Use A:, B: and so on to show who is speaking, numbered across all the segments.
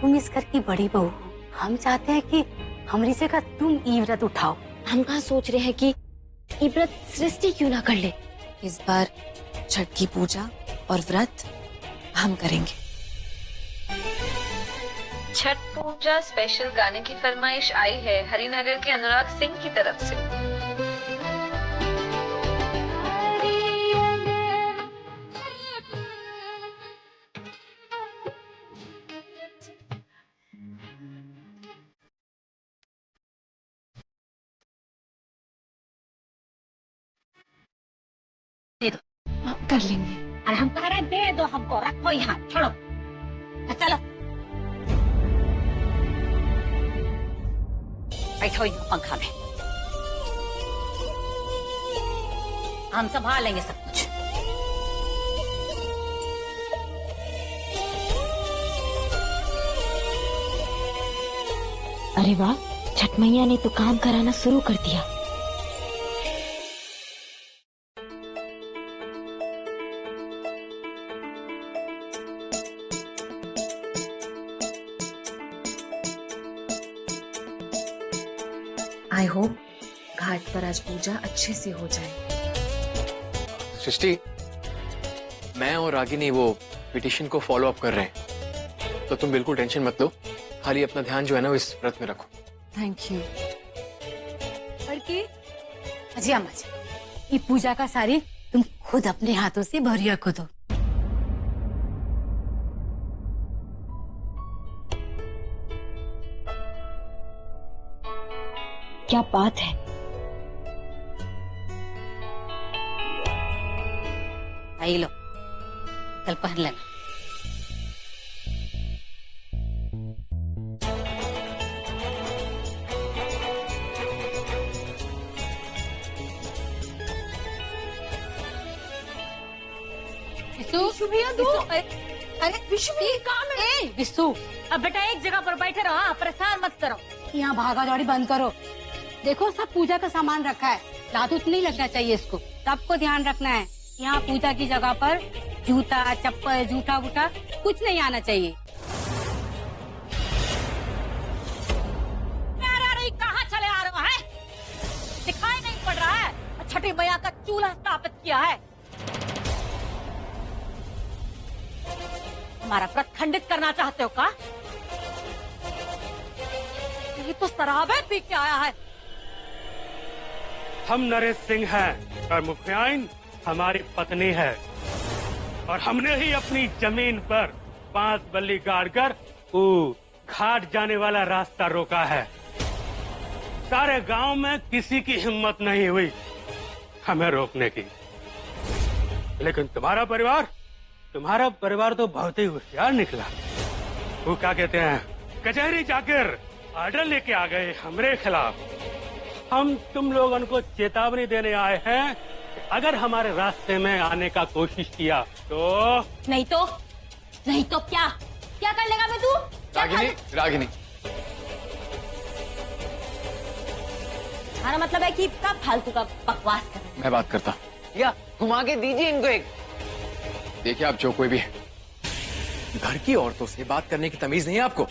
A: तुम इस घर की बड़ी बहू हो, हम चाहते हैं कि हमारी जगह तुम ई व्रत उठाओ।
B: हम कहाँ सोच रहे हैं कि ये व्रत सृष्टि क्यों ना कर ले। इस बार छठ की पूजा और व्रत हम करेंगे।
C: छठ पूजा स्पेशल गाने की फरमाइश आई है हरिनगर के अनुराग सिंह की तरफ से।
A: दे दो,
B: कर लेंगे।
A: अरे हम कह रहे हैं दे दो हमको, रखो यहाँ, छोड़ो, चलो बैठो यहाँ पंखा में, हम संभाल लेंगे सब कुछ।
B: अरे वाह, छठ मैया ने तो काम कराना शुरू कर दिया। आई होप घाट पर आज पूजा अच्छे से हो जाए।
D: सृष्टि, मैं और रागिनी वो पिटीशन को फॉलो अप कर रहे हैं, तो तुम बिल्कुल टेंशन मत लो, खाली अपना ध्यान जो है ना वो इस व्रत में रखो।
B: Thank you.
A: लड़की, अजी अम्मा जी, ये पूजा का सारी तुम खुद अपने हाथों से भरिया को दो।
B: क्या बात है।
A: आई लो, कल पहन लेना। विशु भैया दो। अरे विशु भैया काम है। विशु, अब बेटा एक जगह पर बैठे रहो, हाँ, परेशान मत करो। यहाँ भागा दौड़ी बंद करो। देखो सब पूजा का सामान रखा है, लादू नहीं लगना चाहिए इसको, सबको ध्यान रखना है। यहाँ पूजा की जगह पर जूता चप्पल जूठा वूठा कुछ नहीं आना चाहिए। अरे कहाँ चले आ रहे हो हैं? दिखाई नहीं पड़ रहा है? छठी मैया का चूल्हा स्थापित किया है। हमारा व्रत खंडित करना चाहते हो का? ये तो शराबे पी के आया है।
E: हम नरेश सिंह हैं और मुखियाइन हमारी पत्नी है, और हमने ही अपनी जमीन पर 5 बल्ली गाड़कर वो घाट जाने वाला रास्ता रोका है। सारे गांव में किसी की हिम्मत नहीं हुई हमें रोकने की, लेकिन तुम्हारा परिवार तो बहुत ही होशियार निकला। वो क्या कहते हैं, कचहरी जाकर ऑर्डर लेके आ गए हमरे खिलाफ। हम तुम लोगों को चेतावनी देने आए हैं कि अगर हमारे रास्ते में आने का कोशिश किया तो
A: नहीं तो क्या कर लेगा मैं तू?
D: रागिनी,
A: हमारा मतलब है कि कब फालतू का बकवास कर।
D: मैं बात करता।
F: या घुमा के दीजिए इनको एक।
D: देखिए आप जो कोई भी है, घर की औरतों से बात करने की तमीज नहीं है आपको।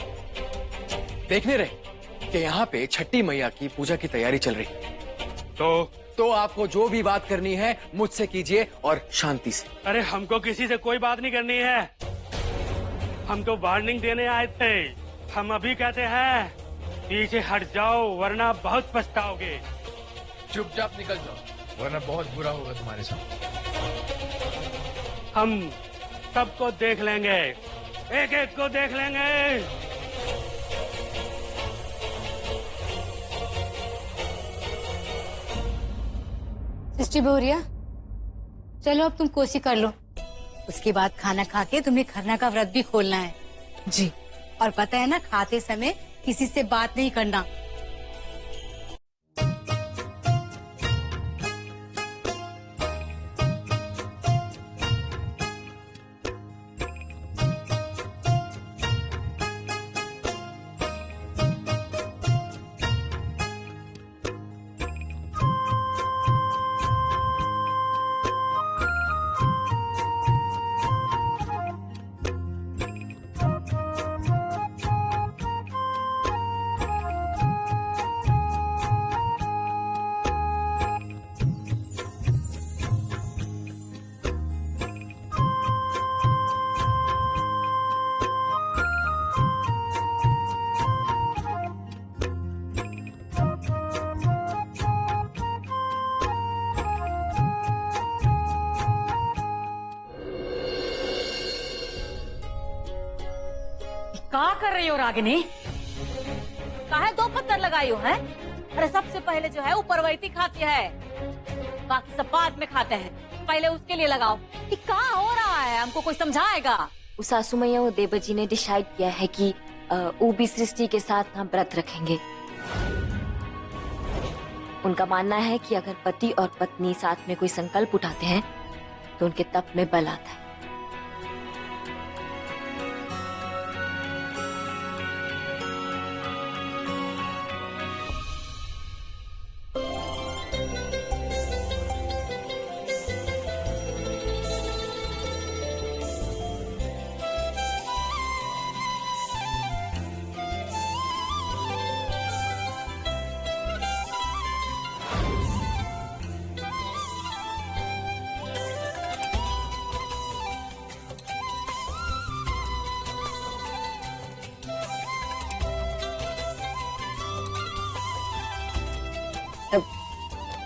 D: देखने रहे कि यहाँ पे छठी मैया की पूजा की तैयारी चल रही, तो आपको जो भी बात करनी है मुझसे कीजिए और शांति से।
E: अरे हमको किसी से कोई बात नहीं करनी है, हम तो वार्निंग देने आए थे। हम अभी कहते हैं पीछे हट जाओ वरना बहुत पछताओगे।
G: चुपचाप निकल जाओ वरना बहुत बुरा होगा तुम्हारे साथ।
E: हम सबको देख लेंगे, एक एक को देख लेंगे।
A: सिस्टर बोरिया, चलो अब तुम कोसी कर लो, उसके बाद खाना खा के तुम्हें खरना का व्रत भी खोलना है।
B: जी।
A: और पता है ना, खाते समय किसी से बात नहीं करना। क्या कर रही हो रागिनी? काहे दो पत्थर लगाई हो है? अरे सबसे पहले जो है वो परवैती खाती है, बाकी सब बाद में खाते हैं। पहले उसके लिए लगाओ। ये क्या हो रहा है? हमको कोई समझाएगा?
B: वो सासू मैया वो देवजी ने डिसाइड किया है कि वो भी सृष्टि के साथ ना व्रत रखेंगे। उनका मानना है कि अगर पति और पत्नी साथ में कोई संकल्प उठाते हैं तो उनके तप में बल आता है।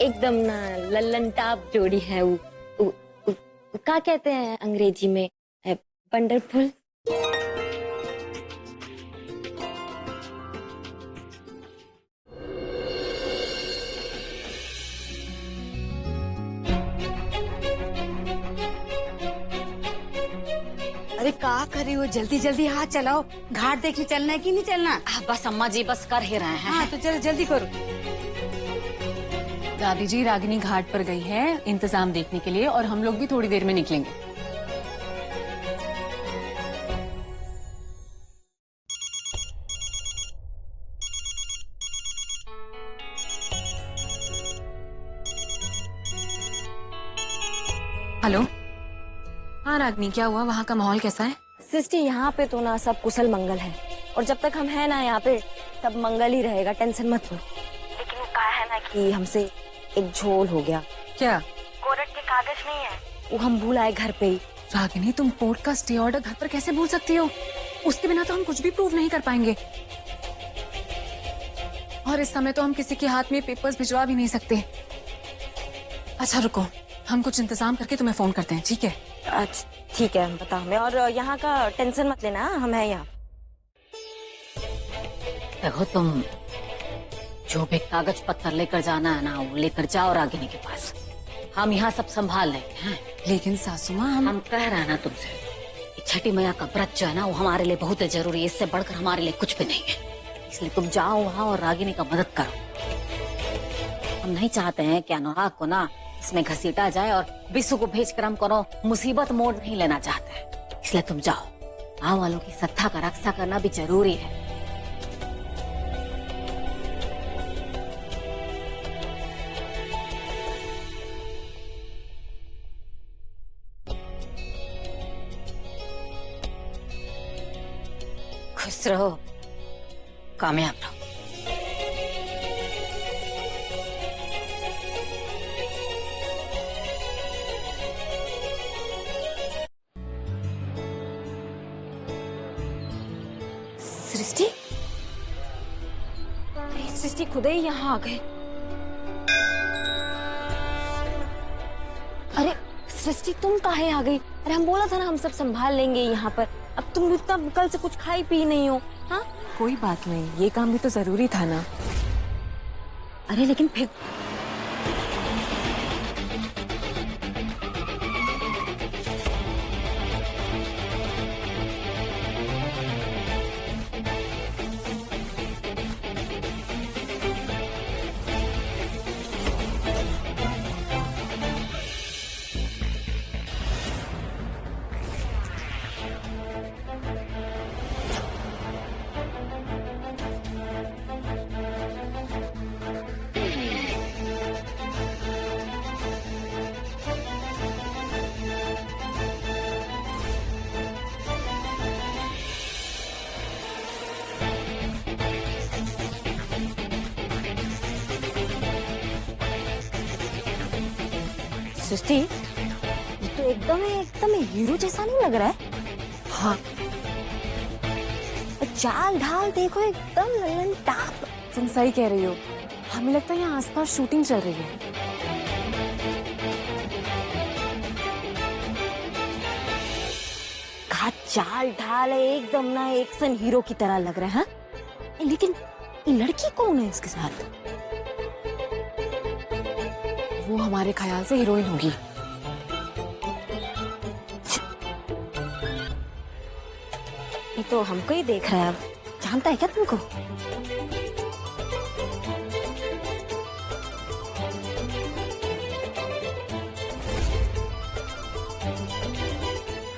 B: एकदम ना लल्लन टाप जोड़ी है वो क्या कहते हैं अंग्रेजी में? वंडरफुल।
A: अरे क्या कर रही हो? जल्दी जल्दी हाथ चलाओ। घाट देखने चलना है कि नहीं चलना?
H: बस अम्मा जी, बस कर ही रहे हैं।
A: हाँ तो चलो जल्दी करो।
I: दादी जी, रागिनी घाट पर गई है इंतजाम देखने के लिए और हम लोग भी थोड़ी देर में निकलेंगे। हेलो। हाँ रागिनी, क्या हुआ? वहाँ का माहौल कैसा है?
B: सृष्टि, यहाँ पे तो ना सब कुशल मंगल है और जब तक हम हैं ना यहाँ पे तब मंगल ही रहेगा, टेंशन मत लो। लेकिन वो कहा है ना कि हमसे एक झोल हो गया।
I: क्या?
B: कोर्ट के कागज नहीं है, वो हम भूल आए घर पे ही।
I: रागिनी, तुम कोर्ट का स्टे ऑर्डर घर पर कैसे भूल सकती हो? उसके बिना तो हम कुछ भी प्रूव नहीं कर पाएंगे और इस समय तो हम किसी के हाथ में पेपर्स भिजवा भी नहीं सकते। अच्छा रुको, हम कुछ इंतजाम करके तुम्हें फोन करते हैं, ठीक है?
B: अच्छा ठीक है, बताओ हमें। और यहाँ का टेंशन मत लेना, हम हैं यहाँ।
H: देखो, तुम जो भी कागज पत्थर लेकर जाना है ना वो लेकर जाओ रागिनी के पास। हम यहाँ सब संभाल लेंगे। हैं?
I: लेकिन सासू माँ,
H: हम कह रहे हैं ना तुमसे, छठी मैया का व्रत जो है ना वो हमारे लिए बहुत जरूरी है, इससे बढ़कर हमारे लिए कुछ भी नहीं है। इसलिए तुम जाओ वहाँ और रागिनी का मदद करो। हम नहीं चाहते हैं कि अनुराग को ना इसमें घसीटा जाए और विशु को भेजकर हम कोनो मुसीबत मोड़ नहीं लेना चाहते। इसलिए तुम जाओ, गाँव वालों की सत्ता का रक्षा करना भी जरूरी है। खुश रहो, कामयाब रहो।
B: सृष्टि, सृष्टि खुद ही यहाँ आ गए। अरे सृष्टि, तुम काहे आ गई? अरे हम बोला था ना हम सब संभाल लेंगे यहाँ पर। अब तुम इतना कल से कुछ खाई पी नहीं हो। हाँ
I: कोई बात नहीं, ये काम भी तो जरूरी था ना।
B: अरे लेकिन फिर सृष्टि, ये तो एकदम हीरो जैसा नहीं लग रहा है।
I: हाँ,
B: चाल ढाल देखो, एकदम लल्लन टाप।
I: तुम सही कह रही हो, हमें लगता है यहाँ आसपास शूटिंग चल रही है।
B: घाट चाल ढाल है एकदम ना एक्शन हीरो की तरह लग रहा है। लेकिन ये लड़की कौन है इसके साथ?
I: वो हमारे ख्याल से हीरोइन होगी।
B: ये तो हमको ही देख रहा है। जानता है क्या तुमको?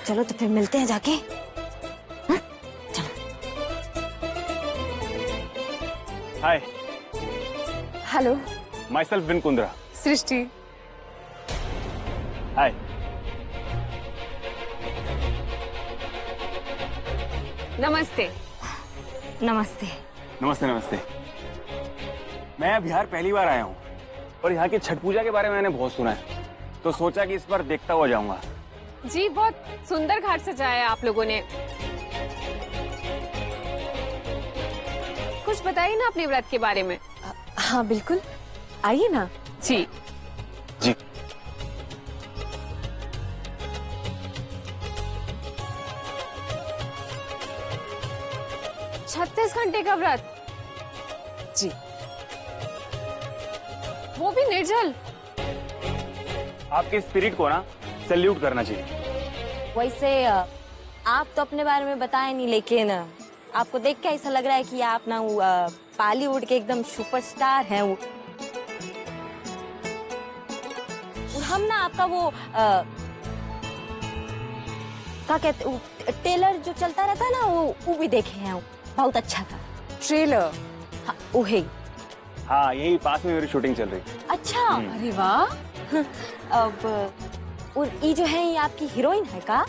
B: चलो तो फिर मिलते हैं जाके। हाँ? चलो।
J: Hi,
B: hello.
J: My self Vin Kundra.
I: Srishti.
J: Hi.
B: नमस्ते। नमस्ते।
J: नमस्ते नमस्ते। मैं बिहार पहली बार आया हूँ और यहाँ की छठ पूजा के बारे में मैंने बहुत सुना है, तो सोचा कि इस बार देखता हुआ जाऊंगा।
K: जी, बहुत सुंदर घाट सजाया है आप लोगों ने। कुछ बताइए ना अपने व्रत के बारे में।
B: हाँ बिल्कुल, आइए ना।
K: जी
J: जी।
K: छत्तीस घंटे का व्रत?
I: जी।
K: वो भी निर्जल?
J: आपके स्पिरिट को ना सैल्यूट करना चाहिए।
B: वैसे आप तो अपने बारे में बताए नहीं, लेकिन आपको देख के ऐसा लग रहा है कि आप ना बॉलीवुड के एकदम सुपरस्टार हैं। वो हम ना आपका वो क्या कहते, टेलर जो चलता रहता है ना, वो भी देखे हैं। बहुत अच्छा था
I: ट्रेलर।
B: हाँ, वही।
J: हाँ, यही पास में मेरी शूटिंग चल रही।
B: अच्छा,
I: अरे वाह।
B: अब और ये जो है, ये आपकी हीरोइन है का?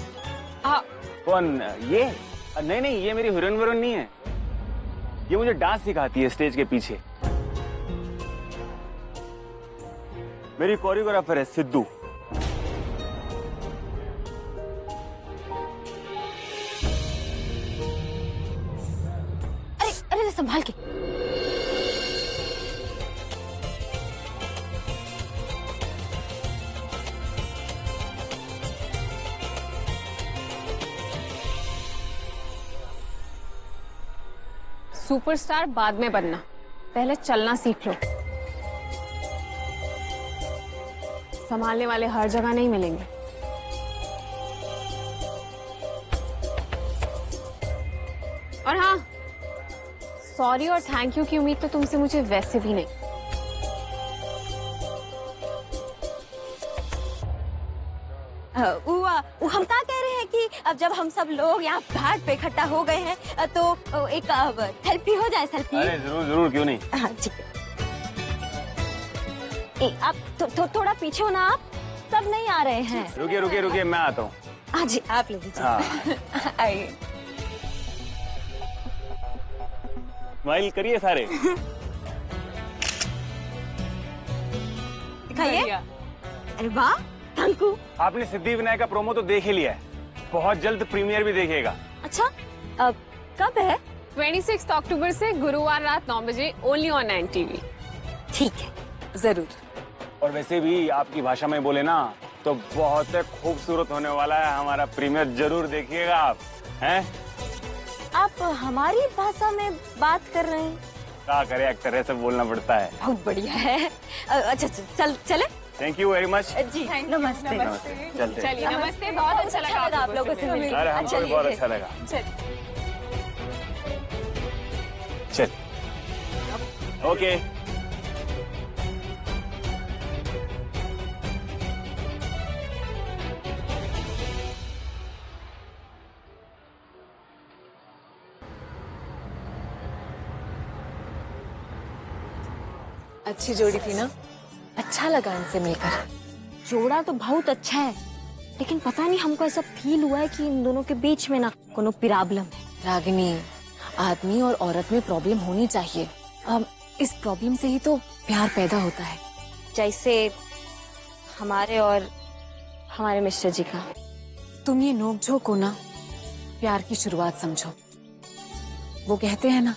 J: कौन ये? नहीं नहीं, ये मेरी हीरोइन वीरोइन नहीं है। ये मुझे डांस सिखाती है स्टेज के पीछे। मेरी कोरियोग्राफर है सिद्धू।
B: अरे अरे संभाल के।
K: सुपरस्टार बाद में बनना, पहले चलना सीख लो। संभालने वाले हर जगह नहीं मिलेंगे। और हाँ, सॉरी और थैंक यू की उम्मीद तो तुमसे मुझे वैसे भी नहीं।
B: वो हम क्या कह रहे हैं कि अब जब हम सब लोग यहाँ घाट पे इकट्ठा हो गए हैं तो एक सेल्फी हो जाए। सेल्फी?
J: अरे जरूर जरूर, क्यों नहीं।
B: हाँ जी। आप थोड़ा पीछे हो ना, आप सब नहीं आ रहे हैं।
J: रुकिए रुकिए रुकिए, मैं आता हूँ।
B: हाँ जी, आप ले लीजिए।
J: हाँ।
B: आइए।
J: स्माइल करिए सारे।
B: दिखाइए। अरे वाह, थैंक यू।
J: आपने सिद्धि विनायक का प्रोमो तो देख ही लिया है, बहुत जल्द प्रीमियर भी देखेगा।
B: अच्छा, कब है?
K: 26 अक्टूबर से गुरुवार रात 9 बजे, ओनली ऑन 9 टीवी।
B: ठीक है, जरूर।
J: और वैसे भी आपकी भाषा में बोले ना तो बहुत खूबसूरत होने वाला है हमारा प्रीमियर, जरूर देखिएगा आप। हैं?
B: आप हमारी भाषा में बात कर रहे हैं?
J: क्या करे, एक्टर है, सब बोलना पड़ता है।
B: बहुत बढ़िया है। अच्छा चले।
J: थैंक यू वेरी मच
B: जी, नमस्ते।
J: चलते।
K: चलिए, नमस्ते। बहुत अच्छा लगा
B: आप लोगों से मिलकर।
J: अरे हमको भी बहुत अच्छा लगा। चल। ओके।
I: अच्छी जोड़ी थी ना, अच्छा लगा इनसे मिलकर।
B: जोड़ा तो बहुत अच्छा है, लेकिन पता नहीं हमको ऐसा फील हुआ है कि इन दोनों के बीच में ना कोनो प्रॉब्लम है।
I: रागिनी, आदमी और औरत में प्रॉब्लम होनी चाहिए। इस प्रॉब्लम से ही तो प्यार पैदा होता है।
B: जैसे हमारे और हमारे मिस्टर जी का।
I: तुम ये नोकझोंक को ना प्यार की शुरुआत समझो। वो कहते हैं ना,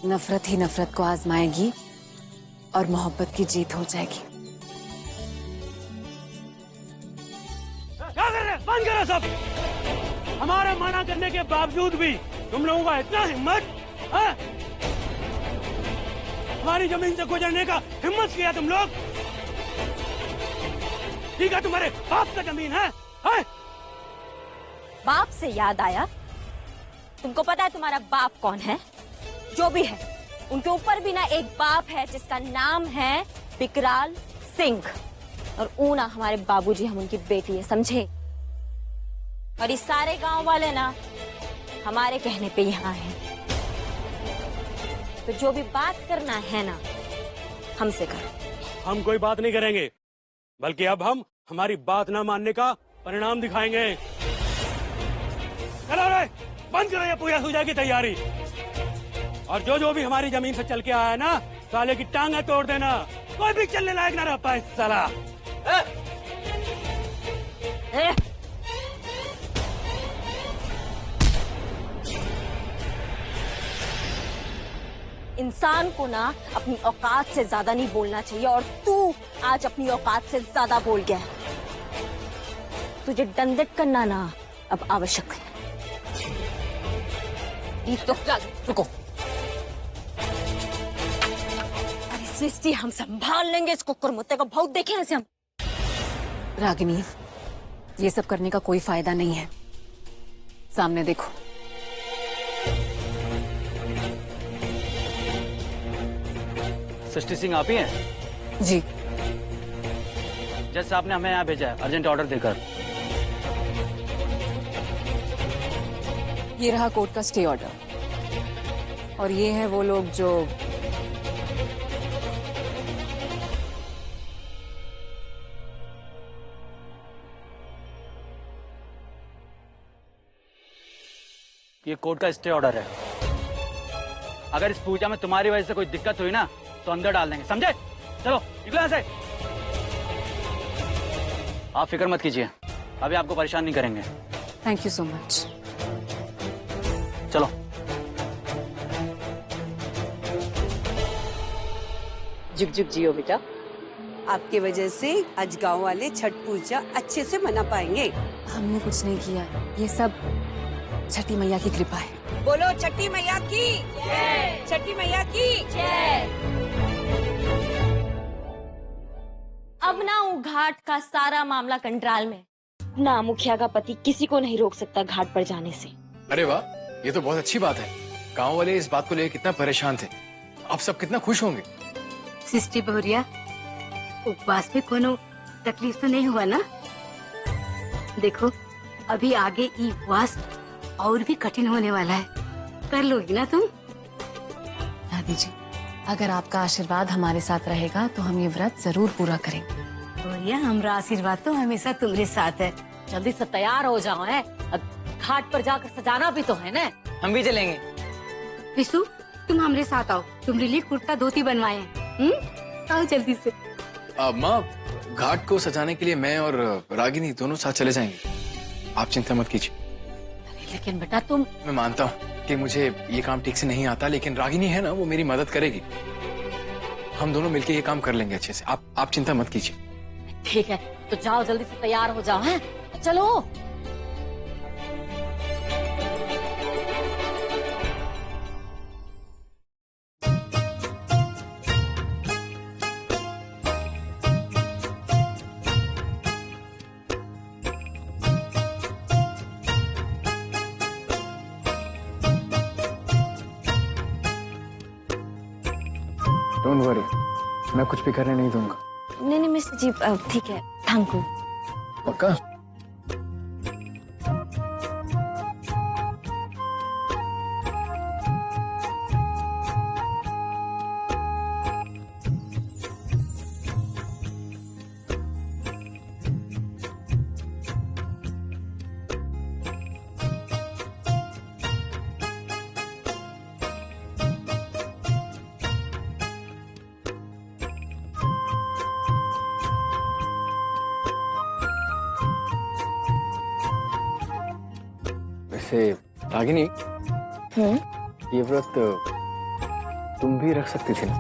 I: नफरत ही नफरत को आजमाएगी और मोहब्बत की जीत हो जाएगी।
E: क्या कर रहे हैं? बंद करो सब। हमारा मना करने के बावजूद भी तुम लोगों का इतना हिम्मत है? हमारी जमीन से गुजरने का हिम्मत किया तुम लोग? ठीक है, तुम्हारे बाप का जमीन है?
B: बाप से याद आया, तुमको पता है तुम्हारा बाप कौन है? जो भी है, उनके ऊपर भी ना एक बाप है जिसका नाम है विकराल सिंह। और ऊना हमारे बाबूजी, हम उनकी बेटी है, समझे? और इस सारे गांव वाले ना हमारे कहने पे यहाँ हैं। तो जो भी बात करना है ना, हमसे करो।
E: हम कोई बात नहीं करेंगे, बल्कि अब हम हमारी बात ना मानने का परिणाम दिखाएंगे। चलो रे, बंद करो ये पूजा सूजा की तैयारी। और जो भी हमारी जमीन से चल के आया है ना, साले की टांगे तोड़ देना। कोई भी चलने लायक ना रह पाए साला।
B: इंसान को ना अपनी औकात से ज्यादा नहीं बोलना चाहिए, और तू आज अपनी औकात से ज्यादा बोल गया है। तुझे दंडित करना ना अब आवश्यक है।
H: तो रुको,
B: अरे सृष्टि, हम संभाल लेंगे इसको। कुरमुत्ते को बहुत देखे ऐसे हम।
I: रागिनी, ये सब करने का कोई फायदा नहीं है। सामने देखो।
L: सृष्टि सिंह आप ही हैं?
I: जी।
L: जज साहब ने हमें यहाँ भेजा है अर्जेंट ऑर्डर देकर।
I: ये रहा कोर्ट का स्टे ऑर्डर, और ये है वो लोग जो
L: ये कोर्ट का स्टे ऑर्डर है। अगर इस पूजा में तुम्हारी वजह से कोई दिक्कत हुई ना, तो अंदर डाल देंगे, समझे? चलो निकलो यहाँ से। आप फिक्र मत कीजिए, अभी आपको परेशान नहीं करेंगे।
I: Thank you so much.
L: चलो।
M: जुग जुग जियो बेटा। आपके वजह से आज गांव वाले छठ पूजा अच्छे से मना पाएंगे।
I: हमने कुछ नहीं किया, ये सब छठी मैया की कृपा है।
M: बोलो छठी मैया की जय। छठी मैया की
B: जय। अब ना वो घाट का सारा मामला कंट्रोल में ना। मुखिया का पति किसी को नहीं रोक सकता घाट पर जाने से।
D: अरे वाह, ये तो बहुत अच्छी बात है। गांव वाले इस बात को लेकर कितना परेशान थे, अब सब कितना खुश होंगे।
A: सिस्टी बहुरिया, उपवास में कोनो तकलीफ तो नहीं हुआ ना? देखो, अभी आगे ये उपवास और भी कठिन होने वाला है। कर लोगी ना तुम?
I: दादी जी, अगर आपका आशीर्वाद हमारे साथ रहेगा तो हम ये व्रत जरूर पूरा करेंगे।
A: बहुरिया, हमारा आशीर्वाद तो हमेशा तुम्हारे साथ है।
H: जल्दी से तैयार हो जाओ। है घाट पर जाकर सजाना भी तो है ना।
F: हम भी चलेंगे।
A: विशु, तुम हमारे साथ आओ, तुम्हारे लिए कुर्ता धोती बनवाए हैं। आओ जल्दी से।
D: माँ, घाट को सजाने के लिए मैं और रागिनी दोनों साथ चले जाएंगे, आप चिंता मत कीजिए।
H: लेकिन बेटा तुम।
D: मैं मानता हूँ कि मुझे ये काम ठीक से नहीं आता, लेकिन रागिनी है ना, वो मेरी मदद करेगी। हम दोनों मिलके ये काम कर लेंगे अच्छे से। आप चिंता मत कीजिए।
H: ठीक है, तो जाओ जल्दी से तैयार हो जाओ। हैं चलो।
D: डोंट वरी, मैं कुछ भी करने नहीं दूंगा।
B: नहीं मिस्टर जी, ठीक है, थैंक यू।
D: पक्का? वैसे रागिनी, ये व्रत तुम भी रख सकती थी ना?